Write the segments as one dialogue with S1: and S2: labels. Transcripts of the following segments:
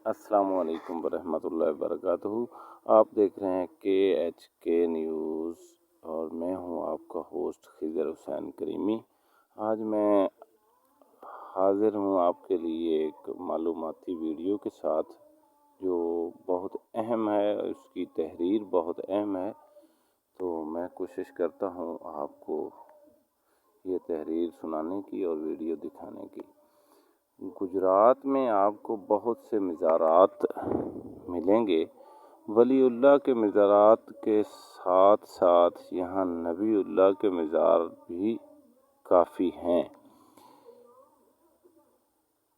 S1: السلام علیکم ورحمۃ اللہ وبرکاتہ۔ آپ دیکھ رہے ہیں KHK نیوز اور میں ہوں آپ کا ہوسٹ خضر حسین کریمی۔ آج میں حاضر ہوں آپ کے لیے ایک معلوماتی ویڈیو کے ساتھ جو بہت اہم ہے، اس کی تحریر بہت اہم ہے، تو میں کوشش کرتا ہوں آپ کو یہ تحریر سنانے کی اور ویڈیو دکھانے کی۔ گجرات میں آپ کو بہت سے مزارات ملیں گے۔ ولی اللہ کے مزارات کے ساتھ ساتھ یہاں نبی اللہ کے مزار بھی کافی ہیں۔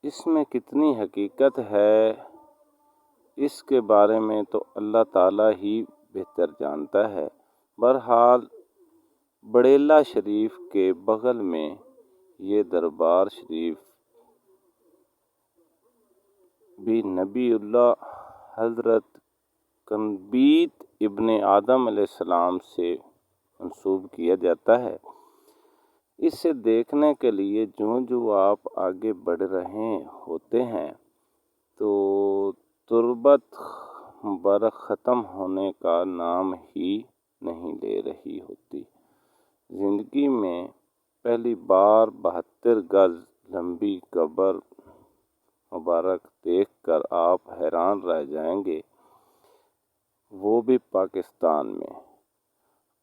S1: اس میں کتنی حقیقت ہے اس کے بارے میں تو اللہ تعالیٰ ہی بہتر جانتا ہے۔ بہرحال بڑیلہ شریف کے بغل میں یہ دربار شریف بھی نبی اللہ حضرت کنبیت ابن آدم علیہ السلام سے منسوب کیا جاتا ہے۔ اسے دیکھنے کے لیے جو آپ آگے بڑھ رہے ہوتے ہیں تو تربت مبارک ختم ہونے کا نام ہی نہیں لے رہی ہوتی۔ زندگی میں پہلی بار 72 گز لمبی قبر مبارک دیکھ کر آپ حیران رہ جائیں گے، وہ بھی پاکستان میں،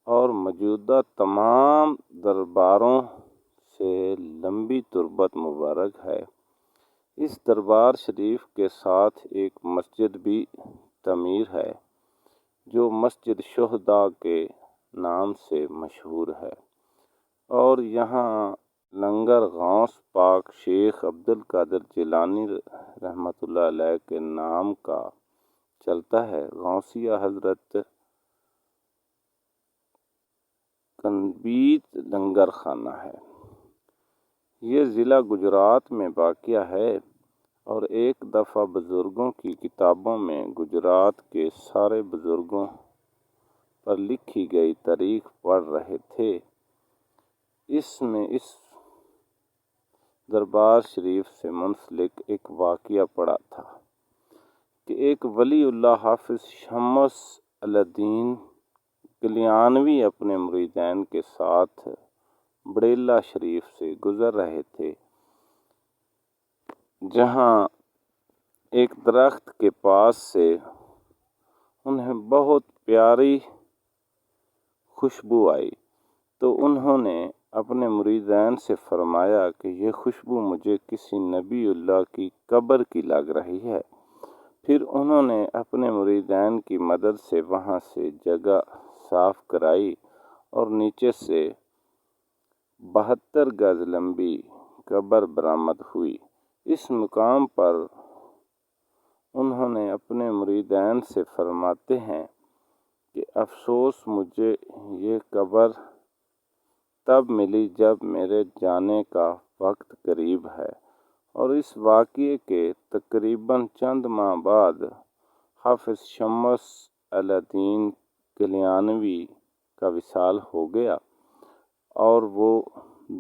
S1: اور موجودہ تمام درباروں سے لمبی تربت مبارک ہے۔ اس دربار شریف کے ساتھ ایک مسجد بھی تعمیر ہے جو مسجد شہداء کے نام سے مشہور ہے، اور یہاں لنگر غوث پاک شیخ عبدالقادر جیلانی رحمۃ اللہ علیہ کے نام کا چلتا ہے۔ غوثیہ حضرت کنبیت لنگر خانہ ہے۔ یہ ضلع گجرات میں واقع ہے، اور ایک دفعہ بزرگوں کی کتابوں میں گجرات کے سارے بزرگوں پر لکھی گئی تاریخ پڑھ رہے تھے۔ اس میں اس دربار شریف سے منسلک ایک واقعہ پڑھا تھا کہ ایک ولی اللہ حافظ شمس الدین کلیانوی اپنے مریدین کے ساتھ بڑیلہ شریف سے گزر رہے تھے، جہاں ایک درخت کے پاس سے انہیں بہت پیاری خوشبو آئی، تو انہوں نے اپنے مریدین سے فرمایا کہ یہ خوشبو مجھے کسی نبی اللہ کی قبر کی لگ رہی ہے۔ پھر انہوں نے اپنے مریدین کی مدد سے وہاں سے جگہ صاف کرائی اور نیچے سے 72 گز لمبی قبر برآمد ہوئی۔ اس مقام پر انہوں نے اپنے مریدین سے فرماتے ہیں کہ افسوس مجھے یہ قبر تب ملی جب میرے جانے کا وقت قریب ہے، اور اس واقعے کے تقریباً چند ماہ بعد حافظ شمس الدین کلیانوی کا وصال ہو گیا اور وہ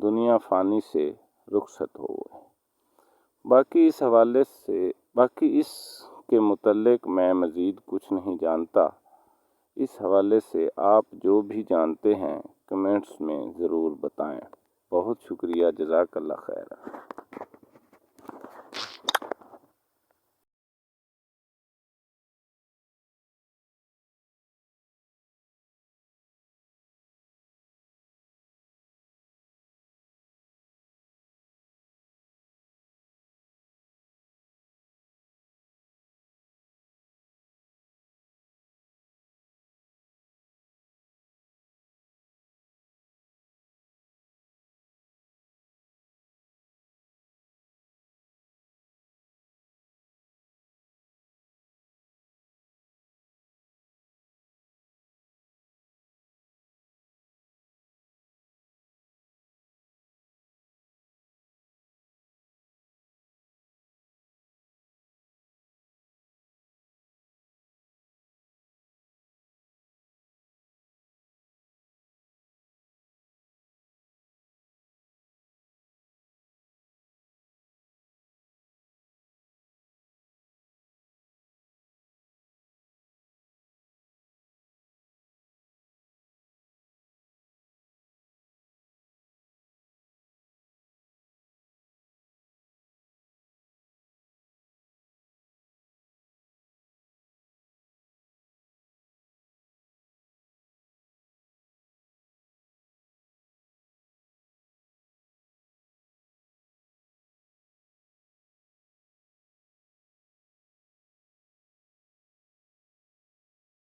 S1: دنیا فانی سے رخصت ہو گئے۔ باقی اس کے متعلق میں مزید کچھ نہیں جانتا۔ اس حوالے سے آپ جو بھی جانتے ہیں کمنٹس میں ضرور بتائیں۔ بہت شکریہ، جزاک اللہ خیر۔